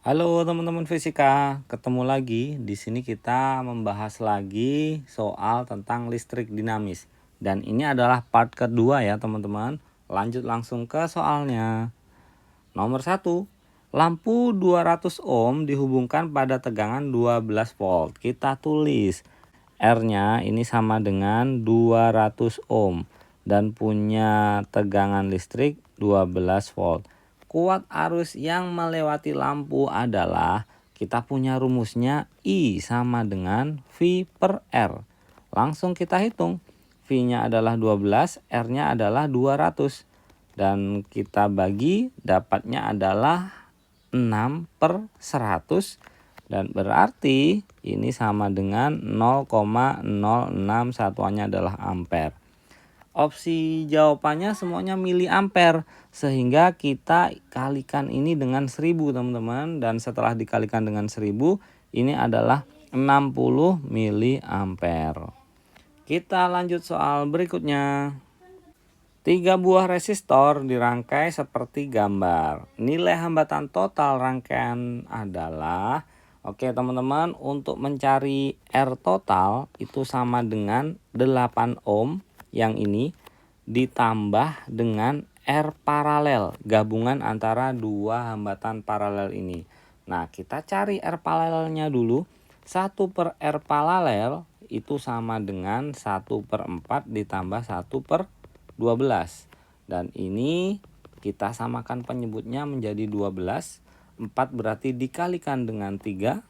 Halo teman-teman fisika, ketemu lagi. Di sini kita membahas lagi soal tentang listrik dinamis. Dan ini adalah part kedua ya teman-teman. Lanjut langsung ke soalnya. Nomor 1. Lampu 200 ohm dihubungkan pada tegangan 12 volt. Kita tulis R-nya ini sama dengan 200 ohm dan punya tegangan listrik 12 volt. Kuat arus yang melewati lampu adalah, kita punya rumusnya I sama dengan V per R. Langsung kita hitung. V-nya adalah 12, R-nya adalah 200. Dan kita bagi, dapatnya adalah 6/100. Dan berarti ini sama dengan 0,06, satuannya adalah ampere. Opsi jawabannya semuanya miliampere, sehingga kita kalikan ini dengan 1000 teman-teman, dan setelah dikalikan dengan 1000 ini adalah 60 miliampere. Kita lanjut soal berikutnya. 3 buah resistor dirangkai seperti gambar. Nilai hambatan total rangkaian adalah, oke teman-teman, untuk mencari R total itu sama dengan 8 ohm yang ini ditambah dengan R paralel, gabungan antara dua hambatan paralel ini. Nah, kita cari R paralelnya dulu. 1 per R paralel itu sama dengan 1/4 ditambah 1/12. Dan ini kita samakan penyebutnya menjadi 12. 4 berarti dikalikan dengan 3.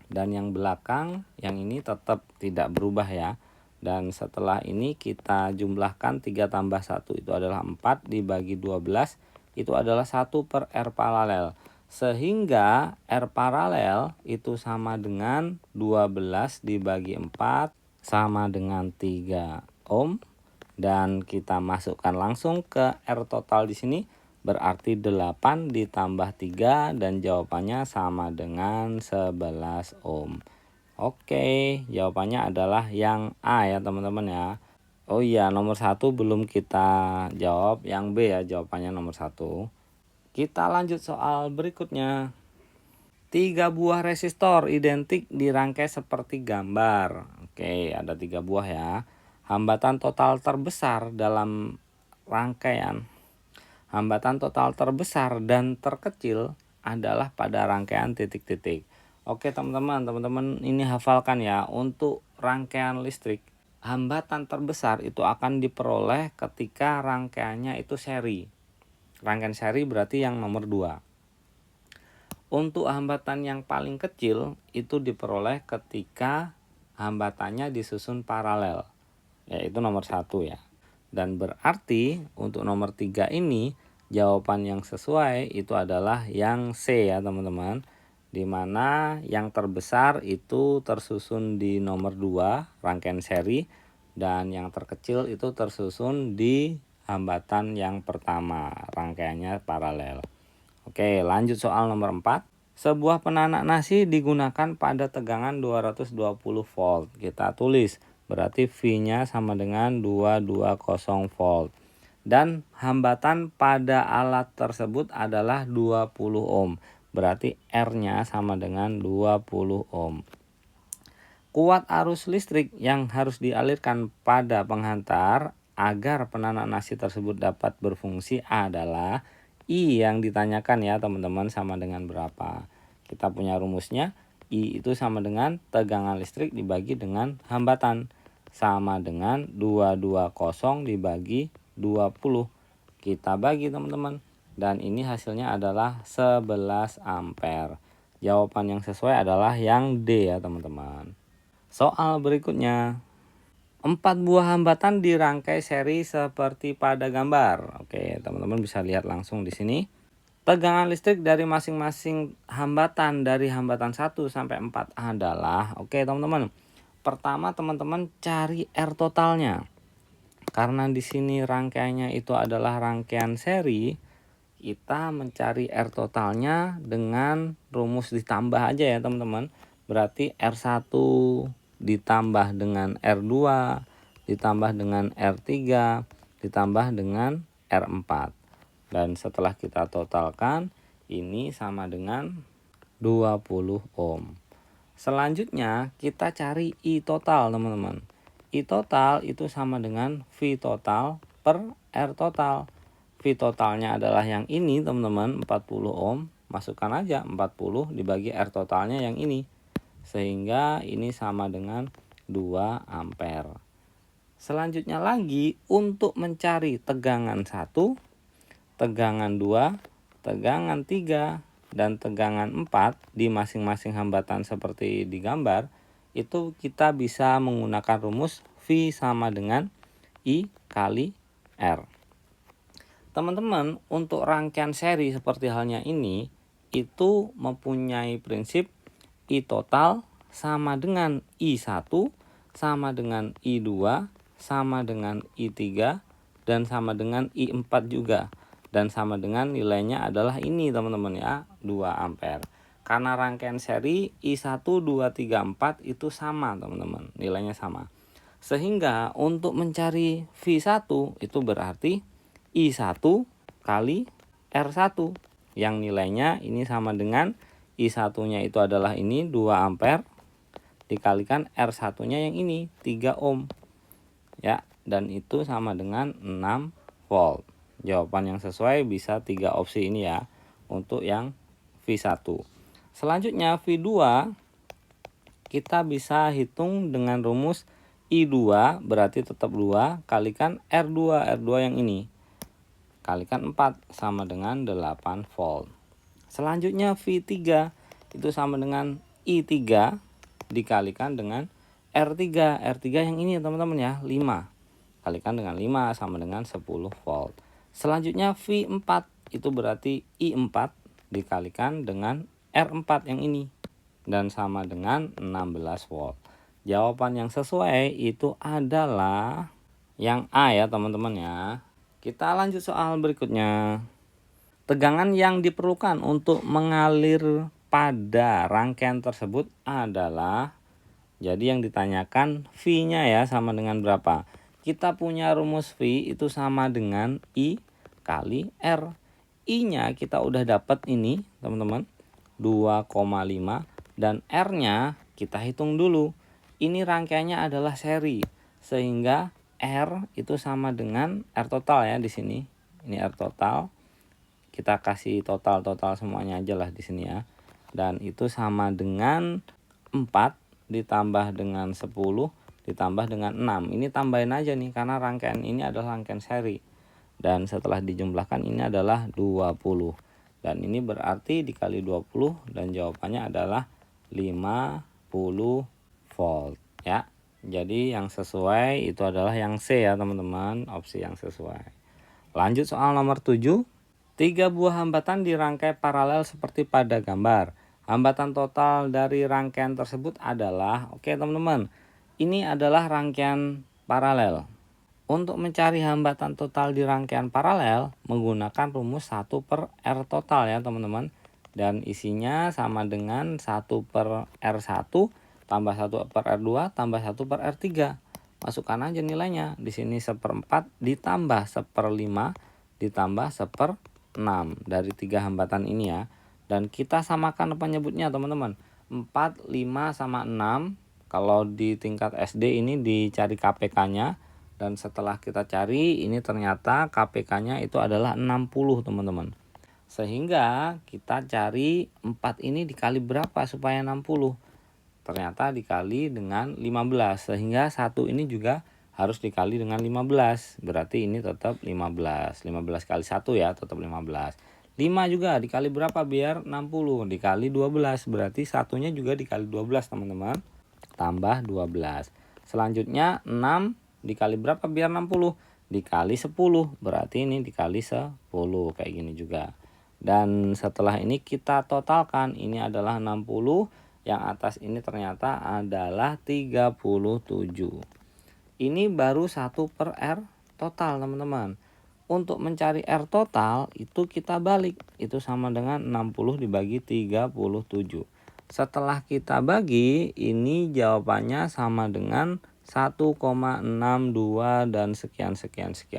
Dan yang belakang, yang ini tetap tidak berubah ya. Dan setelah ini kita jumlahkan 3 tambah 1 itu adalah 4 dibagi 12 itu adalah 1 per R paralel. Sehingga R paralel itu sama dengan 12 dibagi 4 sama dengan 3 ohm. Dan kita masukkan langsung ke R total di sini, berarti 8 ditambah 3 dan jawabannya sama dengan 11 ohm. Oke, jawabannya adalah yang A ya teman-teman ya. Oh iya, nomor 1 belum kita jawab, yang B ya jawabannya nomor 1. Kita lanjut soal berikutnya. 3 buah resistor identik dirangkai seperti gambar. Oke, ada 3 buah ya. Hambatan total terbesar dalam rangkaian. Hambatan total terbesar dan terkecil adalah pada rangkaian titik-titik. Oke teman-teman ini hafalkan ya. Untuk rangkaian listrik, hambatan terbesar itu akan diperoleh ketika rangkaiannya itu seri. Rangkaian seri berarti yang nomor 2. Untuk hambatan yang paling kecil itu diperoleh ketika hambatannya disusun paralel, yaitu nomor 1 ya. Dan berarti untuk nomor 3 ini jawaban yang sesuai itu adalah yang C ya teman-teman. Dimana yang terbesar itu tersusun di nomor 2 rangkaian seri, dan yang terkecil itu tersusun di hambatan yang pertama rangkaiannya paralel. Oke, lanjut soal nomor 4. Sebuah penanak nasi digunakan pada tegangan 220 volt. Kita tulis, berarti V-nya sama dengan 220 volt. Dan hambatan pada alat tersebut adalah 20 ohm. Berarti R-nya sama dengan 20 ohm. Kuat arus listrik yang harus dialirkan pada penghantar agar penanak nasi tersebut dapat berfungsi adalah, I yang ditanyakan ya teman-teman, sama dengan berapa. Kita punya rumusnya, I itu sama dengan tegangan listrik dibagi dengan hambatan, sama dengan 220 dibagi 20. Kita bagi teman-teman, dan ini hasilnya adalah 11 ampere. Jawaban yang sesuai adalah yang D ya teman-teman. Soal berikutnya. 4 buah hambatan dirangkai seri seperti pada gambar. Oke, teman-teman bisa lihat langsung di sini. Tegangan listrik dari masing-masing hambatan dari hambatan 1 sampai 4 adalah, oke teman-teman. Pertama teman-teman cari R totalnya. Karena di sini rangkaiannya itu adalah rangkaian seri, kita mencari R totalnya dengan rumus ditambah aja ya teman-teman. Berarti R1 ditambah dengan R2 ditambah dengan R3 ditambah dengan R4. Dan setelah kita totalkan, ini sama dengan 20 ohm. Selanjutnya kita cari I total teman-teman. I total itu sama dengan V total per R total. V totalnya adalah yang ini teman-teman, 40 ohm. Masukkan aja 40 dibagi R totalnya yang ini. Sehingga ini sama dengan 2 ampere. Selanjutnya lagi untuk mencari tegangan 1, tegangan 2, tegangan 3, dan tegangan 4 di masing-masing hambatan seperti di gambar, itu kita bisa menggunakan rumus V sama dengan I kali R. Teman-teman, untuk rangkaian seri seperti halnya ini, itu mempunyai prinsip I total sama dengan I1, sama dengan I2, sama dengan I3, dan sama dengan I4 juga. Dan sama dengan nilainya adalah ini teman-teman ya, 2 ampere. Karena rangkaian seri I1, 2, 3, 4 itu sama teman-teman, nilainya sama. Sehingga untuk mencari V1 itu berarti I1 kali R1 yang nilainya ini sama dengan I1-nya itu adalah ini 2 ampere dikalikan R1-nya yang ini 3 ohm. Ya, dan itu sama dengan 6 volt. Jawaban yang sesuai bisa 3 opsi ini ya untuk yang V1. Selanjutnya V2 kita bisa hitung dengan rumus I2 berarti tetap 2 kalikan R2, R2 yang ini. Kalikan 4 sama dengan 8 volt. Selanjutnya V3 itu sama dengan I3 dikalikan dengan R3. R3 yang ini teman-teman ya, 5. Kalikan dengan 5 sama dengan 10 volt. Selanjutnya V4 itu berarti I4 dikalikan dengan R4 yang ini. Dan sama dengan 16 volt. Jawaban yang sesuai itu adalah yang A ya teman-teman ya. Kita lanjut soal berikutnya. Tegangan yang diperlukan untuk mengalir pada rangkaian tersebut adalah, jadi yang ditanyakan V-nya ya sama dengan berapa. Kita punya rumus V itu sama dengan I kali R. I-nya kita udah dapat ini teman-teman, 2,5, dan R-nya kita hitung dulu. Ini rangkaiannya adalah seri, sehingga R itu sama dengan R total ya di sini. Ini R total. Kita kasih total semuanya aja lah di sini ya. Dan itu sama dengan 4 ditambah dengan 10 ditambah dengan 6. Ini tambahin aja nih karena rangkaian ini adalah rangkaian seri. Dan setelah dijumlahkan ini adalah 20. Dan ini berarti dikali 20 dan jawabannya adalah 50 volt ya. Jadi yang sesuai itu adalah yang C ya teman-teman, opsi yang sesuai. Lanjut soal nomor 7. 3 buah hambatan dirangkai paralel seperti pada gambar. Hambatan total dari rangkaian tersebut adalah, oke teman-teman, ini adalah rangkaian paralel. Untuk mencari hambatan total di rangkaian paralel menggunakan rumus 1 per R total ya teman-teman. Dan isinya sama dengan 1 per R1 tambah 1 per R2 tambah 1 per R3. Masukkan aja nilainya. Di sini 1/4 ditambah 1/5 ditambah 1/6 dari 3 hambatan ini ya. Dan kita samakan apa nyebutnya teman-teman. 4, 5 sama 6. Kalau di tingkat SD ini dicari KPK-nya. Dan setelah kita cari ini ternyata KPK-nya itu adalah 60 teman-teman. Sehingga kita cari 4 ini dikali berapa supaya 60. Ternyata dikali dengan 15. Sehingga 1 ini juga harus dikali dengan 15. Berarti ini tetap 15. 15 kali 1 ya tetap 15. 5 juga dikali berapa biar 60. Dikali 12. Berarti satunya juga dikali 12 teman-teman. Tambah 12. Selanjutnya 6 dikali berapa biar 60? Dikali 10. Berarti ini dikali 10. Kayak gini juga. Dan setelah ini kita totalkan. Ini adalah 60. Yang atas ini ternyata adalah 37. Ini baru 1 per R total teman-teman. Untuk mencari R total itu kita balik. Itu sama dengan 60 dibagi 37. Setelah kita bagi ini jawabannya sama dengan 1,62 dan sekian.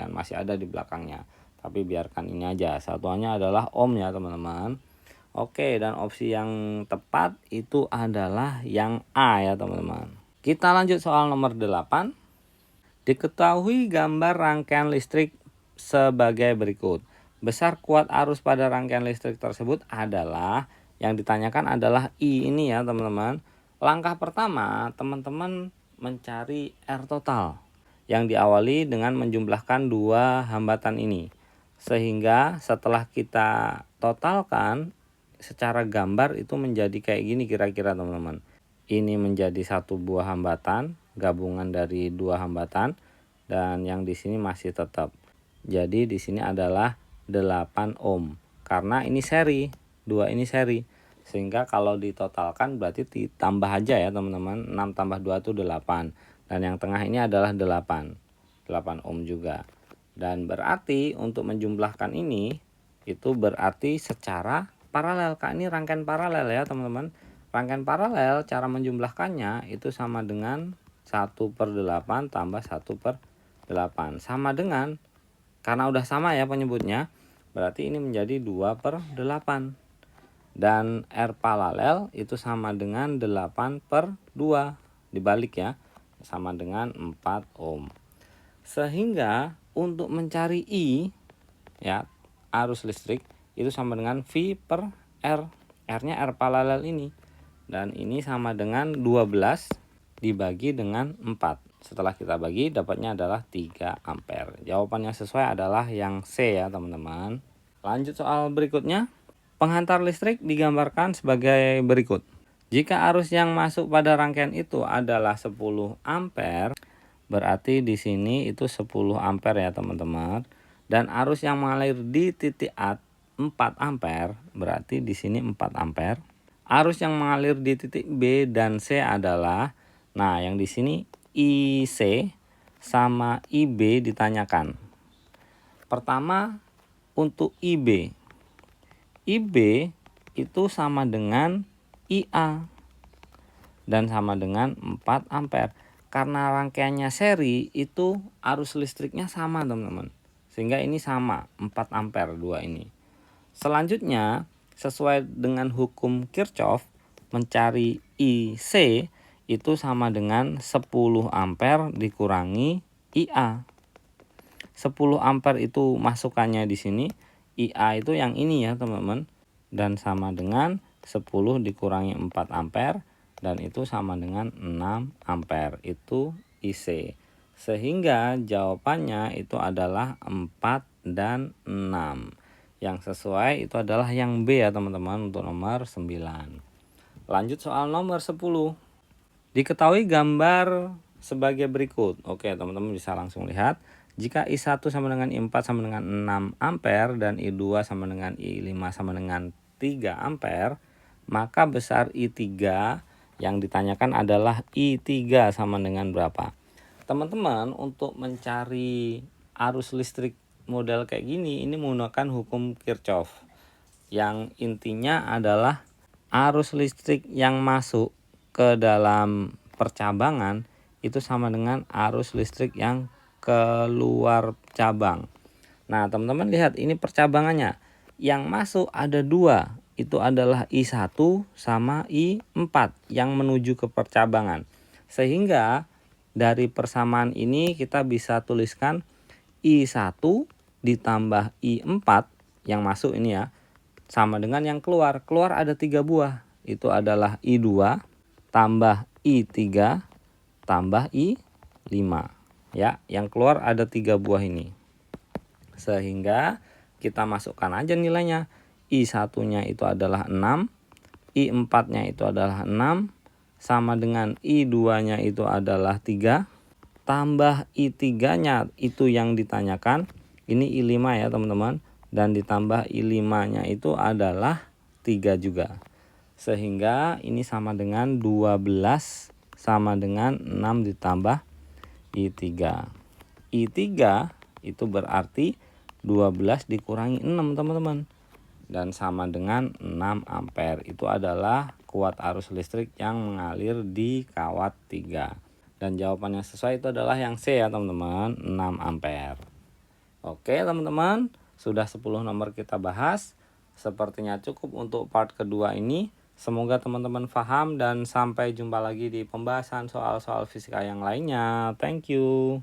Masih ada di belakangnya. Tapi biarkan ini aja. Satuannya adalah ohm ya teman-teman. Oke, dan opsi yang tepat itu adalah yang A ya teman-teman. Kita lanjut soal nomor 8. Diketahui gambar rangkaian listrik sebagai berikut. Besar kuat arus pada rangkaian listrik tersebut adalah, yang ditanyakan adalah I ini ya teman-teman. Langkah pertama, teman-teman mencari R total yang diawali dengan menjumlahkan dua hambatan ini. Sehingga setelah kita totalkan secara gambar itu menjadi kayak gini kira-kira teman-teman. Ini menjadi satu buah hambatan, gabungan dari dua hambatan, dan yang di sini masih tetap. Jadi di sini adalah 8 ohm. Karena ini seri, dua ini seri. Sehingga kalau ditotalkan berarti ditambah aja ya teman-teman. 6 tambah 2 itu 8. Dan yang tengah ini adalah 8. 8 ohm juga. Dan berarti untuk menjumlahkan ini itu berarti secara paralel. Kak, ini rangkaian paralel ya teman-teman. Rangkaian paralel cara menjumlahkannya itu sama dengan 1/8 tambah 1/8. Sama dengan, karena udah sama ya penyebutnya, berarti ini menjadi 2/8. Dan R paralel itu sama dengan 8/2. Dibalik ya, sama dengan 4 ohm. Sehingga untuk mencari I ya, arus listrik itu sama dengan V per R. R-nya R paralel ini. Dan ini sama dengan 12 dibagi dengan 4. Setelah kita bagi dapatnya adalah 3 ampere. Jawaban yang sesuai adalah yang C ya teman-teman. Lanjut soal berikutnya. Penghantar listrik digambarkan sebagai berikut. Jika arus yang masuk pada rangkaian itu adalah 10 ampere, berarti di sini itu 10 ampere ya teman-teman. Dan arus yang mengalir di titik A 4 ampere, berarti di sini 4 ampere. Arus yang mengalir di titik B dan C adalah, nah yang di sini IC sama IB ditanyakan. Pertama untuk IB. IB itu sama dengan IA dan sama dengan 4 ampere. Karena rangkaiannya seri itu arus listriknya sama teman-teman. Sehingga ini sama 4 ampere dua ini. Selanjutnya sesuai dengan hukum Kirchhoff, mencari IC itu sama dengan 10 ampere dikurangi IA. 10 ampere itu masukannya di sini, IA itu yang ini ya teman-teman, dan sama dengan 10 dikurangi 4 ampere, dan itu sama dengan 6 ampere, itu IC. Sehingga jawabannya itu adalah 4 dan 6. Yang sesuai itu adalah yang B ya teman-teman untuk nomor 9. Lanjut soal nomor 10. Diketahui gambar sebagai berikut. Oke teman-teman bisa langsung lihat. Jika I1 sama dengan I4 sama dengan 6 ampere dan I2 sama dengan I5 sama dengan 3 ampere, maka besar I3 yang ditanyakan adalah I3 sama dengan berapa? Teman-teman untuk mencari arus listrik model kayak gini ini menggunakan hukum Kirchhoff. Yang intinya adalah arus listrik yang masuk ke dalam percabangan itu sama dengan arus listrik yang keluar cabang. Nah teman-teman lihat ini percabangannya. Yang masuk ada dua, itu adalah I1 sama I4 yang menuju ke percabangan. Sehingga dari persamaan ini kita bisa tuliskan I1 ditambah I4 yang masuk ini ya, sama dengan yang keluar. Keluar ada 3 buah. Itu adalah I2 tambah I3 tambah I5. Ya, yang keluar ada 3 buah ini. Sehingga kita masukkan aja nilainya. I1-nya itu adalah 6, I4-nya itu adalah 6, sama dengan I2-nya itu adalah 3, tambah I3-nya itu yang ditanyakan. Ini I5 ya teman-teman. Dan ditambah I5-nya itu adalah 3 juga. Sehingga ini sama dengan 12 sama dengan 6 ditambah I3. I3 itu berarti 12 dikurangi 6 teman-teman. Dan sama dengan 6 ampere. Itu adalah kuat arus listrik yang mengalir di kawat 3. Dan jawaban yang sesuai itu adalah yang C ya teman-teman, 6 ampere. Oke teman-teman, sudah 10 nomor kita bahas. Sepertinya cukup untuk part kedua ini. Semoga teman-teman paham dan sampai jumpa lagi di pembahasan soal-soal fisika yang lainnya. Thank you.